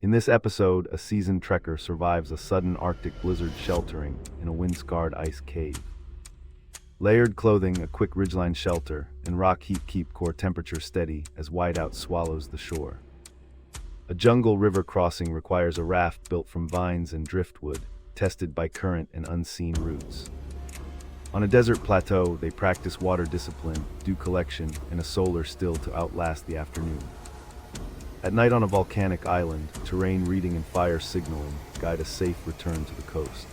In this episode, a seasoned trekker survives a sudden Arctic blizzard sheltering in a wind-scarred ice cave. Layered clothing, a quick ridgeline shelter, and rock heap keep core temperature steady as whiteout swallows the shore. A jungle river crossing requires a raft built from vines and driftwood, tested by current and unseen roots. On a desert plateau, they practice water discipline, dew collection, and a solar still to outlast the afternoon. At night on a volcanic island, terrain reading and fire signaling guide a safe return to the coast.